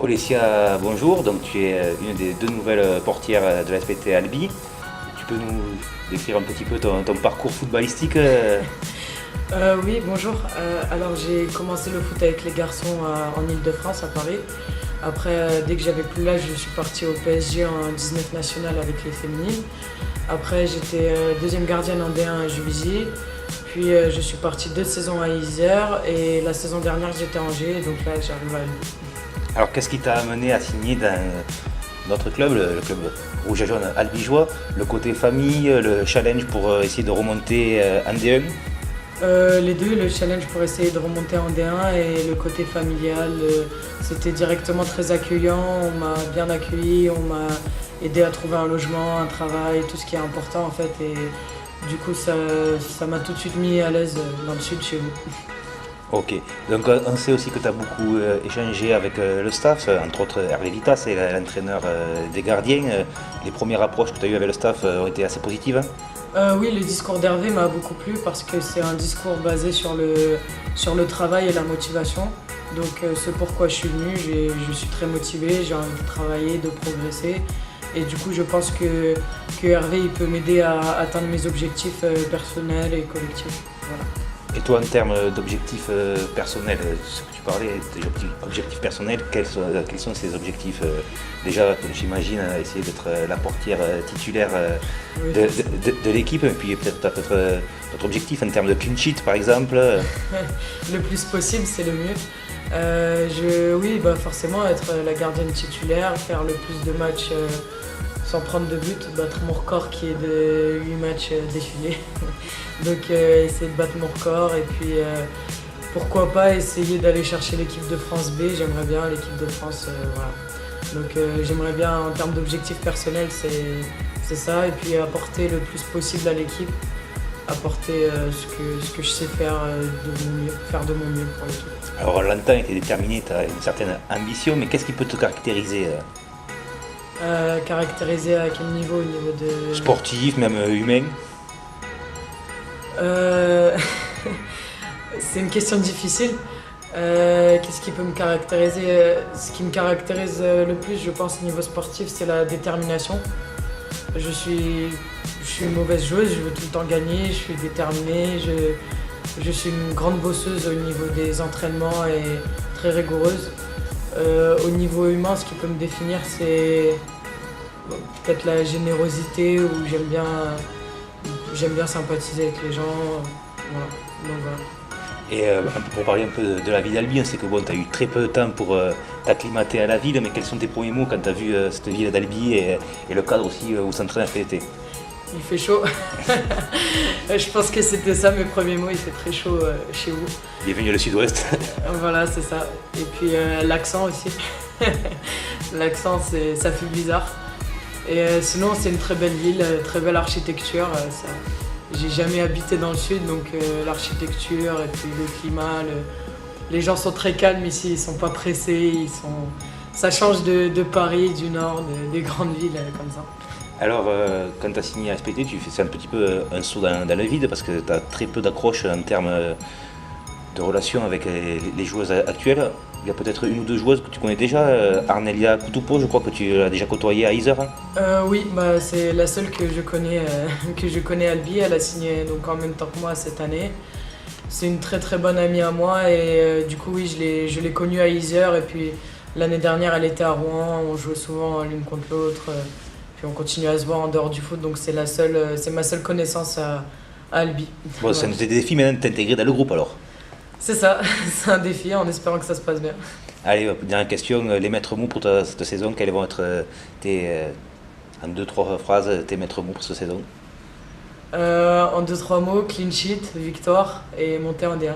Olesia, bonjour. Donc, tu es une des deux nouvelles portières de la SPT Albi. Tu peux nous décrire un petit peu ton parcours footballistique Oui, bonjour. Alors j'ai commencé le foot avec les garçons en Île-de-France, à Paris. Après, dès que j'avais plus l'âge, je suis partie au PSG en 19 national avec les féminines. Après, j'étais deuxième gardienne en D1 à Juvisy. Puis je suis partie 2 saisons à Isère et la saison dernière j'étais à Angers, donc là j'arrive à Albi. Alors, qu'est-ce qui t'a amené à signer dans notre club, le club rouge et jaune albigeois? Le côté famille, le challenge pour essayer de remonter en D1? Les deux, le challenge pour essayer de remonter en D1 et le côté familial, c'était directement très accueillant, on m'a bien accueilli, on m'a aidé à trouver un logement, un travail, tout ce qui est important en fait et du coup ça m'a tout de suite mis à l'aise dans le sud chez vous. Ok, donc on sait aussi que tu as beaucoup échangé avec le staff, entre autres Hervé Vita, c'est l'entraîneur des gardiens. Les premières approches que tu as eues avec le staff ont été assez positives, hein? Oui, le discours d'Hervé m'a beaucoup plu parce que c'est un discours basé sur le travail et la motivation. Donc c'est pourquoi je suis venue, je suis très motivée, j'ai envie de travailler, de progresser. Et du coup je pense que Hervé il peut m'aider à atteindre mes objectifs personnels et collectifs. Voilà. Et toi, en termes d'objectifs personnels, ce que tu parlais, tes objectifs personnels, quels sont ces objectifs? Déjà, j'imagine, essayer d'être la portière titulaire Oui, de l'équipe, et puis peut-être d'autres objectifs en termes de clean sheet, par exemple. le plus possible, c'est le mieux. Oui, bah forcément, être la gardienne titulaire, faire le plus de matchs sans prendre de but, battre mon record qui est de 8 matchs d'affilée. Donc essayer de battre mon record et puis pourquoi pas essayer d'aller chercher l'équipe de France B, j'aimerais bien l'équipe de France, voilà. Donc j'aimerais bien en termes d'objectifs personnels, c'est ça, et puis apporter le plus possible à l'équipe, apporter ce que je sais faire de mon mieux, faire de mon mieux pour l'équipe. Alors, on l'entend, tu es déterminé, tu as une certaine ambition, mais qu'est-ce qui peut te caractériser? Caractériser à quel niveau? Au niveau de... Sportif, même humain? Euh, c'est une question difficile. Qu'est-ce qui peut me caractériser? Ce qui me caractérise le plus, je pense, au niveau sportif, c'est la détermination. Je suis une mauvaise joueuse, je veux tout le temps gagner, je suis déterminée, je suis une grande bosseuse au niveau des entraînements et très rigoureuse. Au niveau humain, ce qui peut me définir, c'est peut-être la générosité où j'aime bien sympathiser avec les gens. Voilà. Donc, voilà. Et pour parler un peu de la vie d'Albi, on sait que bon, tu as eu très peu de temps pour t'acclimater à la ville, mais quels sont tes premiers mots quand tu as vu cette ville d'Albi et le cadre aussi où s'entraîne à l'été? Il fait chaud. Je pense que c'était ça mes premiers mots, il fait très chaud chez vous. Bienvenue le sud-ouest. Voilà, c'est ça. Et puis l'accent aussi. L'accent, ça fait bizarre. Et sinon, c'est une très belle ville, très belle architecture. J'ai jamais habité dans le sud, donc l'architecture et puis le climat, les gens sont très calmes ici, ils sont pas pressés, ça change de Paris, du Nord, des grandes villes comme ça. Alors, quand tu as signé à SPT, c'est un petit peu un saut dans le vide parce que tu as très peu d'accroche en termes de relations avec les joueuses actuelles. Il y a peut-être une ou deux joueuses que tu connais déjà, Arnelia Kutupo, je crois que tu l'as déjà côtoyée à Isère, hein. Oui, bah, c'est la seule que je connais à Albi, elle a signé donc en même temps que moi cette année. C'est une très très bonne amie à moi et du coup oui, je l'ai connue à Isère et puis l'année dernière elle était à Rouen, on jouait souvent l'une contre l'autre. Puis on continue à se voir en dehors du foot, donc c'est ma seule connaissance à Albi. Bon, c'est un Voilà. de tes défis maintenant de t'intégrer dans le groupe alors. C'est ça, c'est un défi en espérant que ça se passe bien. Allez, dernière question, les maîtres mots pour cette saison, quels vont être en deux, trois phrases, tes maîtres mots pour cette saison? En deux, trois mots, clean sheet, victoire et monter en D1.